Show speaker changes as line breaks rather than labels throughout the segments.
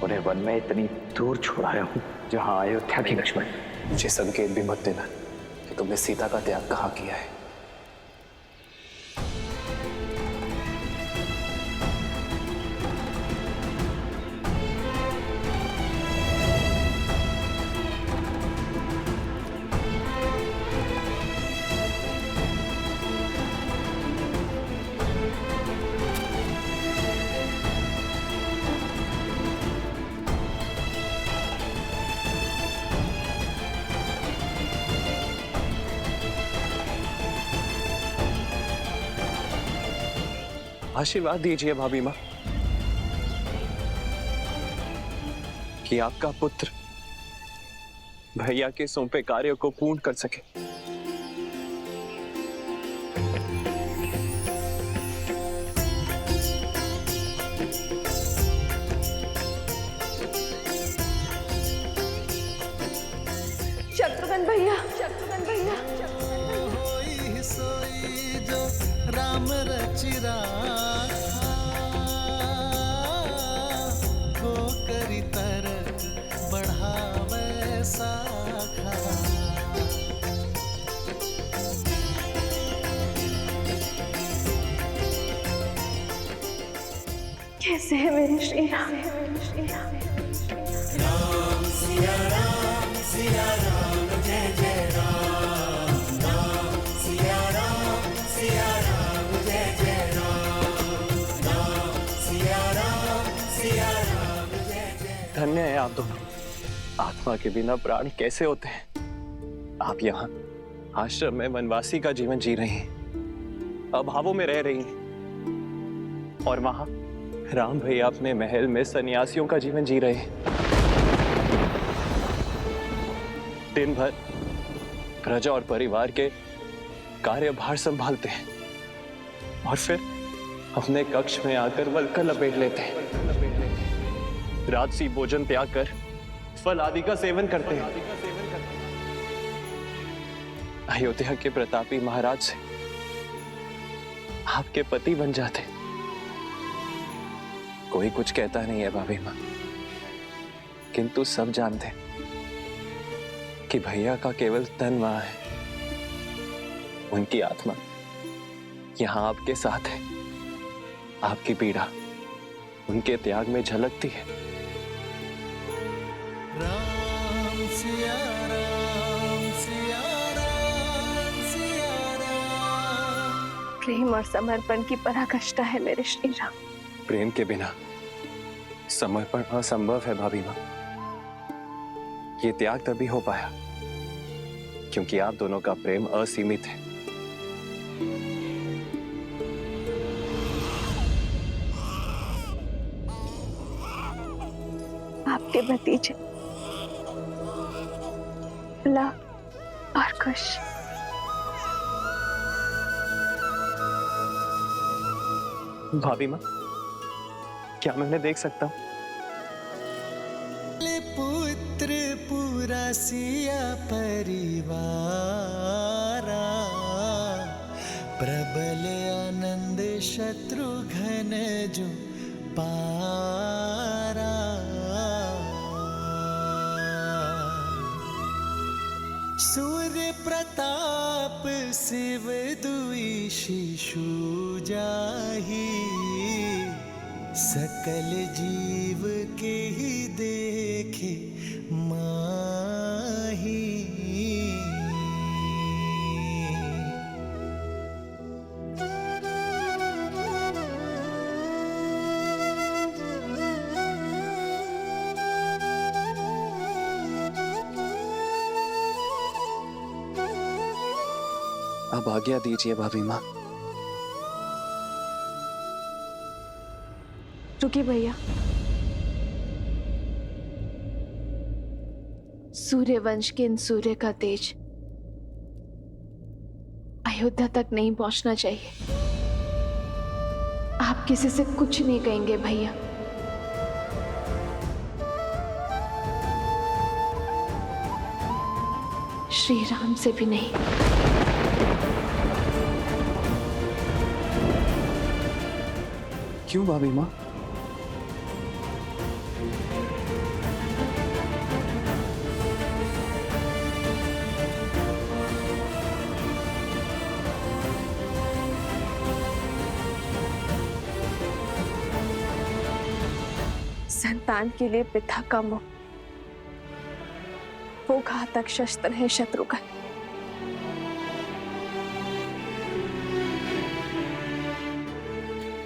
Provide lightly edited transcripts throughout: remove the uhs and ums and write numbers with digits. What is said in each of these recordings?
उन्हें वन में इतनी दूर छोड़ाया हूँ जहाँ अयोध्या की लक्ष्मण।
मुझे संकेत भी मत देना कि तुमने सीता का त्याग कहाँ किया है। आशीर्वाद दीजिए भाभी माँ कि आपका पुत्र भैया के सौंपे कार्य को पूर्ण कर सके।
शत्रुघ्न भैया,
होई सोई जो राम रचिरा को करी तरक बढ़ावे साखा।
कैसे है मेरे श्री राम?
राम सिया राम जय जय राम। राम सिया राम जय जय राम। राम सिया राम जय जय।
धन्य है आप दोनों। आत्मा के बिना प्राण कैसे होते हैं। आप यहाँ आश्रम में वनवासी का जीवन जी रही हैं, अभावों में रह रही हैं, और वहां राम भैया अपने महल में सन्यासियों का जीवन जी रहे हैं। दिन भर प्रजा और परिवार के कार्यभार संभालते हैं और फिर अपने कक्ष में आकर वल्कल लपेट लेते हैं। राजसी भोजन त्याग कर फल आदि का सेवन करते हैं। अयोध्या के प्रतापी महाराज से आपके पति बन जाते। कोई कुछ कहता नहीं है भाभी माँ, किंतु सब जानते हैं कि भैया का केवल तन वहां है, उनकी आत्मा यहां आपके साथ है। आपकी पीड़ा उनके त्याग में झलकती है।
राम सिया राम सिया राम सिया राम।
प्रेम और समर्पण की पराकाष्ठा है मेरे श्री राम।
प्रेम के बिना समर्पण असंभव है भाभी माँ। ये त्याग तभी हो पाया क्योंकि आप दोनों का प्रेम असीमित है।
आपके भतीजे लव और कुश।
भाभी माँ, क्या मैं उन्हें देख सकता हूँ?
पुत्र पूरा सिया परिवारा, प्रबल आनंद शत्रुघ्न जो पारा। सूर्य प्रताप शिव दुई शिशु जाही, सकल जीव के ही देखे माही।
अब आज्ञा दीजिए भाभी माँ।
रुकिए भैया। सूर्य वंश के इन सूर्य का तेज अयोध्या तक नहीं पहुंचना चाहिए। आप किसी से कुछ नहीं कहेंगे भैया। श्री राम से भी नहीं।
क्यों भाभी माँ?
संतान के लिए पिता का मोह वो घातक शस्त्र है शत्रुघ्न।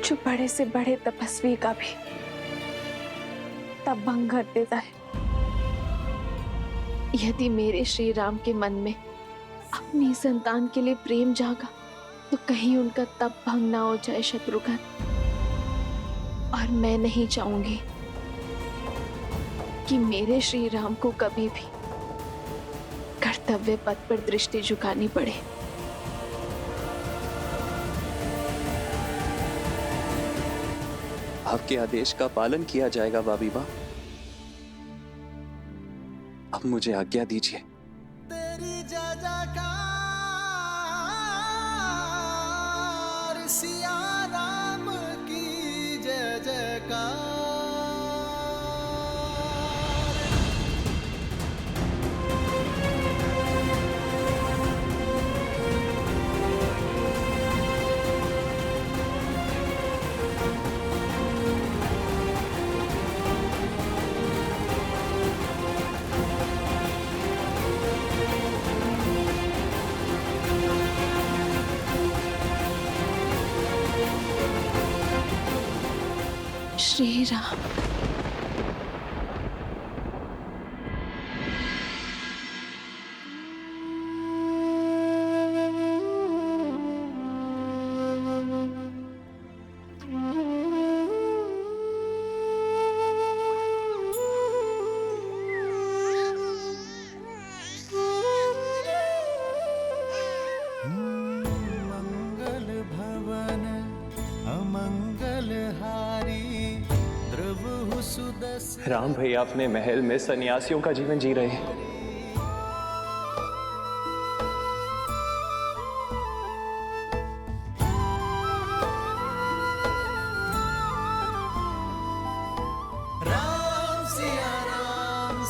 जो बड़े से बड़े तपस्वी का भी तब भंग कर देता है। यदि मेरे श्री राम के मन में अपनी संतान के लिए प्रेम जागा तो कहीं उनका तप भंग ना हो जाए शत्रुघ्न। और मैं नहीं चाहूंगी कि मेरे श्री राम को कभी भी कर्तव्य पथ पर दृष्टि झुकानी पड़े।
आपके आदेश का पालन किया जाएगा भाभी माँ। अब मुझे आज्ञा दीजिए।
तेरी जय जयकार सिया राम की जय जयकार।
श्री राम।
मंगल भवन अमंगल हारी द्रवहु सुदस।
राम भैया अपने महल में सन्यासियों का जीवन जी रहे हैं।
राम सिया राम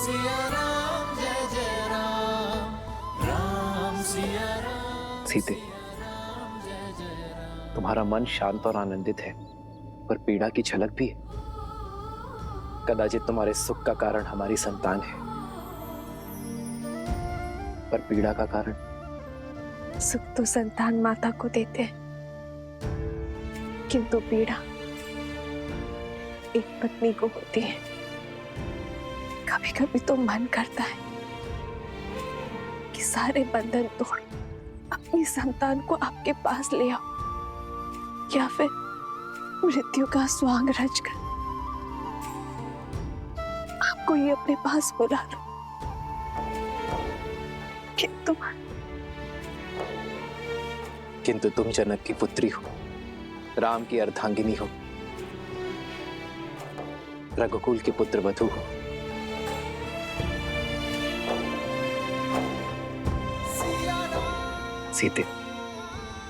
जय जय राम। राम सिया राम
सीते, तुम्हारा मन शांत और आनंदित है, पर पीड़ा की झलक भी है। कदाचित तुम्हारे सुख का कारण हमारी संतान है, पर पीड़ा का कारण।
सुख तो संतान माता को देते हैं, किंतु पीड़ा एक पत्नी को होती है। कभी कभी तो मन करता है कि सारे बंधन तोड़ अपनी संतान को आपके पास ले आओ, या फिर मृत्यु का स्वांग रचकर आपको ये अपने पास बुला लो।
किंतु तुम जनक की पुत्री हो, राम की अर्धांगिनी हो, रघुकुल के पुत्र वधू हो। सीते,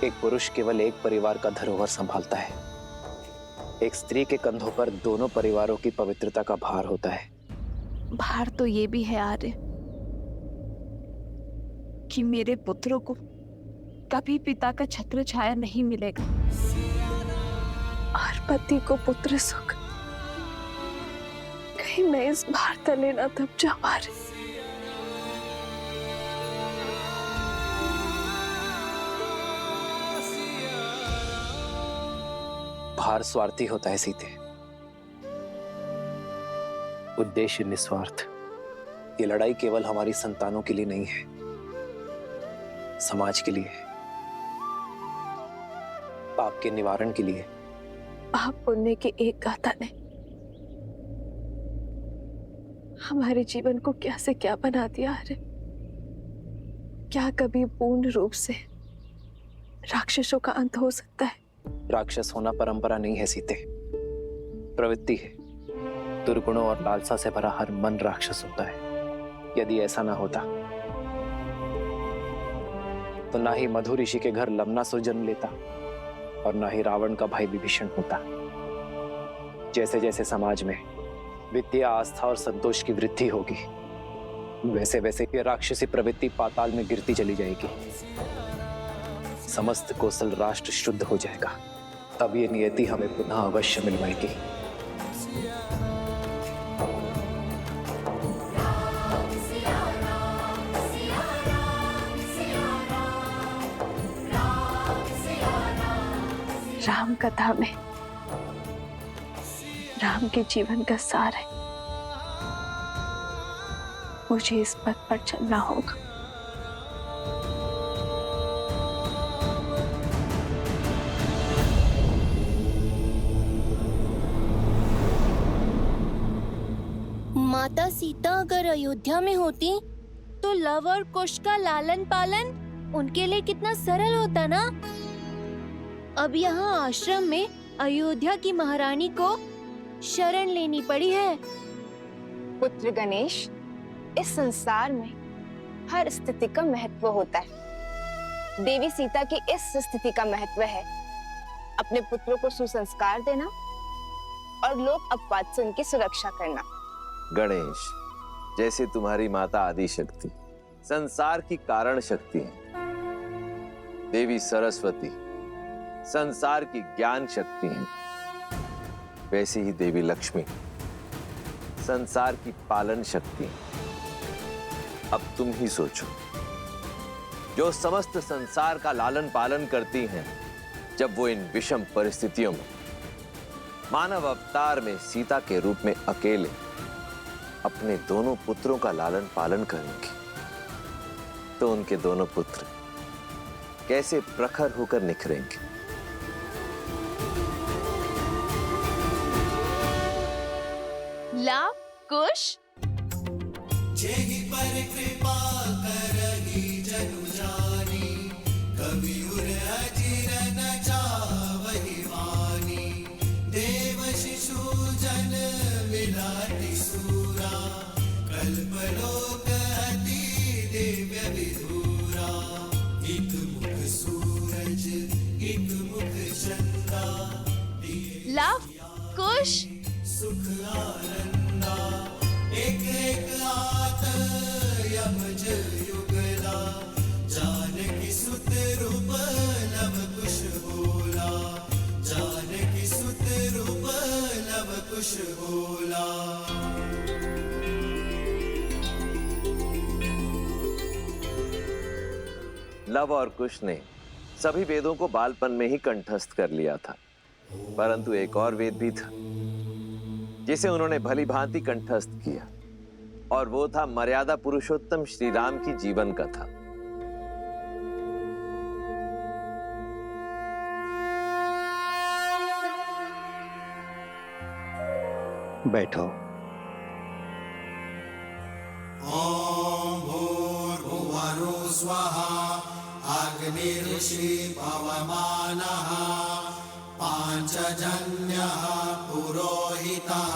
एक पुरुष केवल एक परिवार का धरोहर संभालता है। एक स्त्री के कंधों पर दोनों परिवारों की पवित्रता का भार होता है।
भार तो ये भी है आर्य कि मेरे पुत्रों को कभी पिता का छत्र छाया नहीं मिलेगा, और पति को पुत्र सुख। कहीं मैं इस भार तले ना दब जाऊं आर्य।
भार स्वार्थी होता है सीते, उद्देश्य निस्वार्थ। ये लड़ाई केवल हमारी संतानों के लिए नहीं है, समाज के लिए है, पाप के निवारण के लिए।
पाप पुण्य की एक गाथा ने हमारे जीवन को क्या से क्या बना दिया। अरे क्या कभी पूर्ण रूप से राक्षसों का अंत हो सकता है?
राक्षस होना परंपरा नहीं है सीते, प्रवृत्ति है। दुर्गुणों और लालसा से भरा हर मन राक्षस होता है। यदि ऐसा ना होता तो ना ही मधु ऋषि के घर लवणासुर जन्म लेता और ना ही रावण का भाई विभीषण होता। जैसे जैसे समाज में वित्तीय आस्था और संतोष की वृद्धि होगी, वैसे वैसे ये राक्षसी प्रवृत्ति पाताल में गिरती चली जाएगी। समस्त कौशल राष्ट्र शुद्ध हो जाएगा, तब ये नियति हमें पुनः अवश्य मिल पाएगी।
राम कथा में राम के जीवन का सार है। मुझे इस पथ पर चलना होगा।
माता सीता अगर अयोध्या में होती तो लव और कुश का लालन पालन उनके लिए कितना सरल होता ना। अब यहाँ आश्रम में अयोध्या की महारानी को शरण लेनी पड़ी है।
पुत्र गणेश, इस संसार में हर स्थिति का महत्व होता है। देवी सीता की इस स्थिति का महत्व है अपने पुत्रों को सुसंस्कार देना और लोक अपवाद से उनकी सुरक्षा करना।
गणेश, जैसे तुम्हारी माता आदि शक्ति संसार की कारण शक्ति है, देवी सरस्वती संसार की ज्ञान शक्ति है, वैसे ही देवी लक्ष्मी संसार की पालन शक्ति है। अब तुम ही सोचो, जो समस्त संसार का लालन पालन करती हैं, जब वो इन विषम परिस्थितियों में मानव अवतार में सीता के रूप में अकेले अपने दोनों पुत्रों का लालन पालन करेंगे, तो उनके दोनों पुत्र कैसे प्रखर होकर निखरेंगे।
लाव, कुश,
जेहि पर कृपा करहि जनु जानी, कवि उर अजिर न जावहि वानी। देव शिशु जन मिलाति सूरा, कल्पलोक अति दिव्य विधूरा। एक मुख सूरज एक मुख चंदा,
लाव, कुश,
सुख आनंदा। एक एक आत यमज युगला, जानकी सुत रूप लव कुश बोला। जानकी सुत रूप लव कुश बोला।
लव और कुश ने सभी वेदों को बालपन में ही कंठस्थ कर लिया था, परंतु एक और वेद भी था जिसे उन्होंने भली भांति कंठस्थ किया, और वो था मर्यादा पुरुषोत्तम श्री राम की जीवन कथा।
बैठो।
ओम भूर्भुवः स्वः, अग्निर्षि पवमानः, पांचजन्यः पुरोहितः,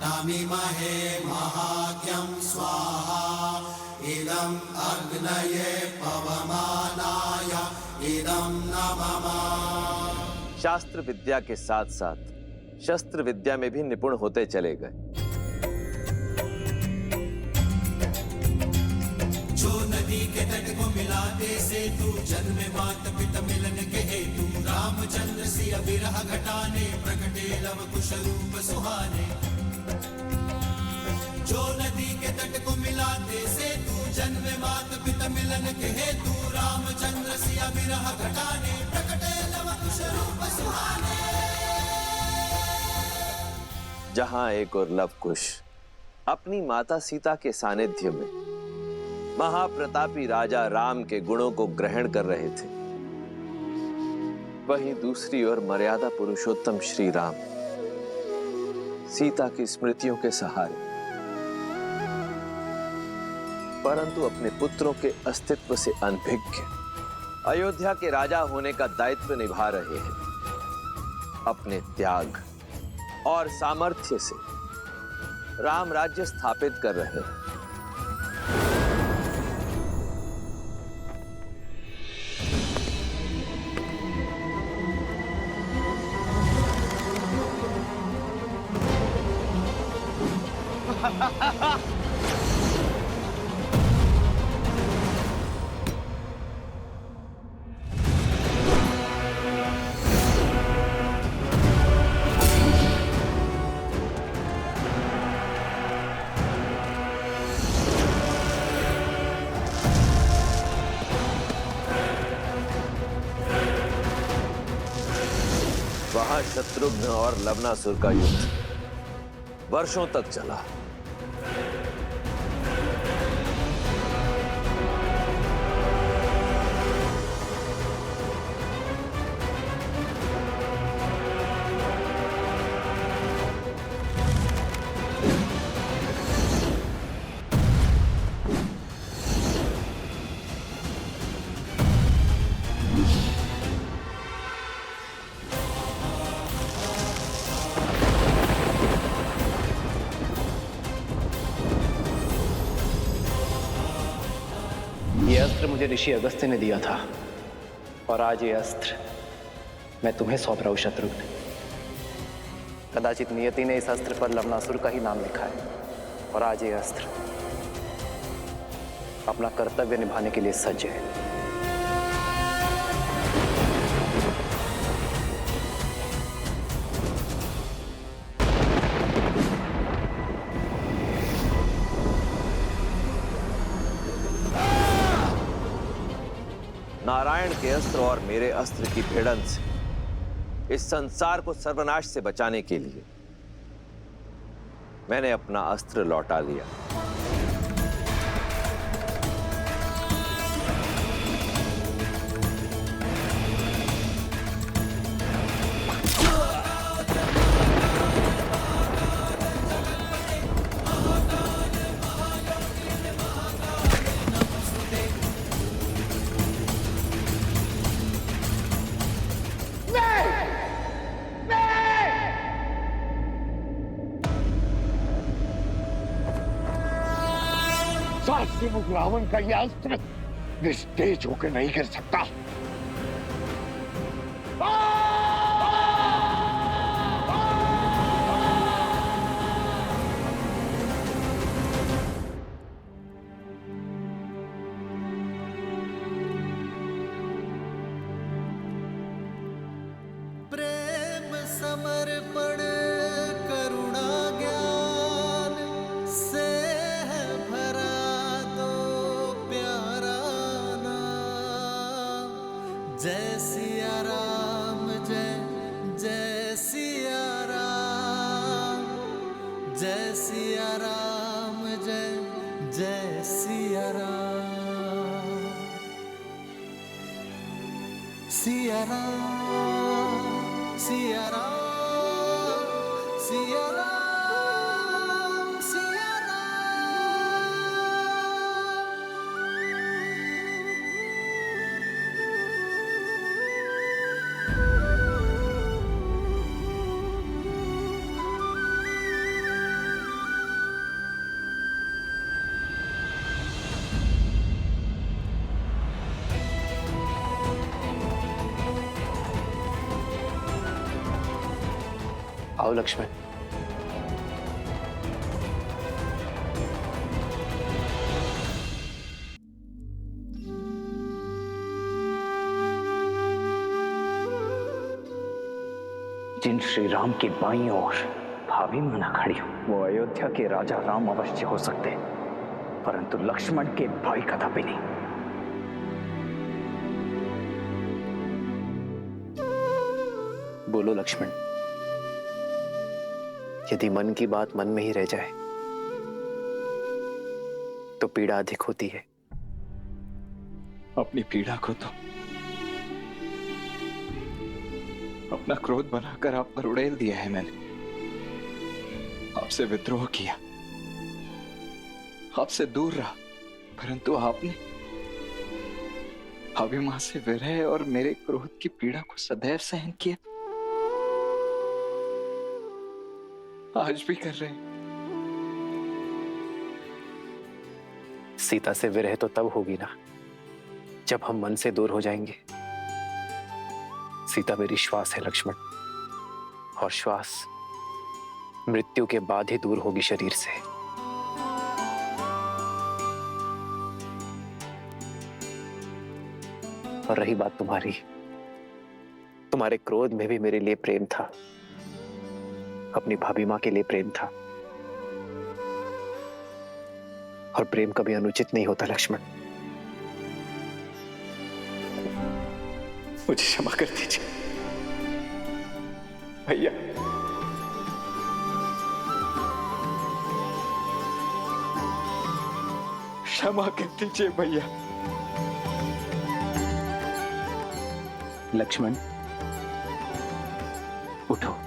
तमिमहे महाज्ञं स्वाहा। इदं अग्नये पवमानाय, इदं नमः।
शास्त्र विद्या के साथ साथ शस्त्र विद्या में भी निपुण होते चले गए।
जो नदी के तट को मिलाते सेतु, जन्म मात पिता मिलन के हेतु। रामचंद्र सिय विरह घटाने, प्रकटे लव कुश रूप सुहाने। जो नदी के तट को मिलाते सेतु, जन्म मात पिता मिलन के हेतु। रामचंद्र सिय विरह घटाने, प्रकटे लव कुश रूप सुहाने।
जहां एक और लव कुश अपनी माता सीता के सानिध्य में महाप्रतापी राजा राम के गुणों को ग्रहण कर रहे थे, वहीं दूसरी ओर मर्यादा पुरुषोत्तम श्री राम सीता की स्मृतियों के सहारे, परंतु अपने पुत्रों के अस्तित्व से अनभिज्ञ अयोध्या के राजा होने का दायित्व निभा रहे हैं। अपने त्याग और सामर्थ्य से राम राज्य स्थापित कर रहे हैं। शत्रुघ्न और लवनासुर का युद्ध वर्षों तक चला।
ये अस्त्र मुझे ऋषि अगस्त्य ने दिया था और आज ये अस्त्र मैं तुम्हें सौंप रहा हूं शत्रुघ्न। कदाचित नियति ने इस अस्त्र पर लवनासुर का ही नाम लिखा है और आज ये अस्त्र अपना कर्तव्य निभाने के लिए सज्ज है।
नारायण के अस्त्र और मेरे अस्त्र की भिड़ंत से इस संसार को सर्वनाश से बचाने के लिए मैंने अपना अस्त्र लौटा लिया।
रावण का यह अस्त्र निस्तेज होकर नहीं गिर सकता।
प्रेम समर्पण करुणा ज्ञान से है भरा दो प्यारा नाम। जय सिया राम, जय जय सिया राम, जय सिया राम, जय जय सिया राम। सिया राम, सिया राम, सिया राम, सिया
आओ लक्ष्मण।
जिन श्री राम की बाईं ओर भाभी मना खड़ी हो, वो अयोध्या के राजा राम अवश्य हो सकते, परंतु लक्ष्मण के भाई कदापि नहीं।
बोलो लक्ष्मण, यदि मन की बात मन में ही रह जाए तो पीड़ा अधिक होती है।
अपनी पीड़ा को तो अपना क्रोध बनाकर आप पर उड़ेल दिया है मैंने। आपसे विद्रोह किया, आपसे दूर रहा, परंतु आपने अभिमान से विरह और मेरे क्रोध की पीड़ा को सदैव सहन किया। आज भी कर रहे हैं।
सीता से विरह तो तब होगी ना जब हम मन से दूर हो जाएंगे। सीता मेरी श्वास है लक्ष्मण, और श्वास मृत्यु के बाद ही दूर होगी शरीर से। और रही बात तुम्हारी, तुम्हारे क्रोध में भी मेरे लिए प्रेम था, अपनी भाभी मां के लिए प्रेम था, और प्रेम कभी अनुचित नहीं होता लक्ष्मण।
मुझे क्षमा कर दीजिए। भैया क्षमा कर दीजिए भैया। लक्ष्मण उठो।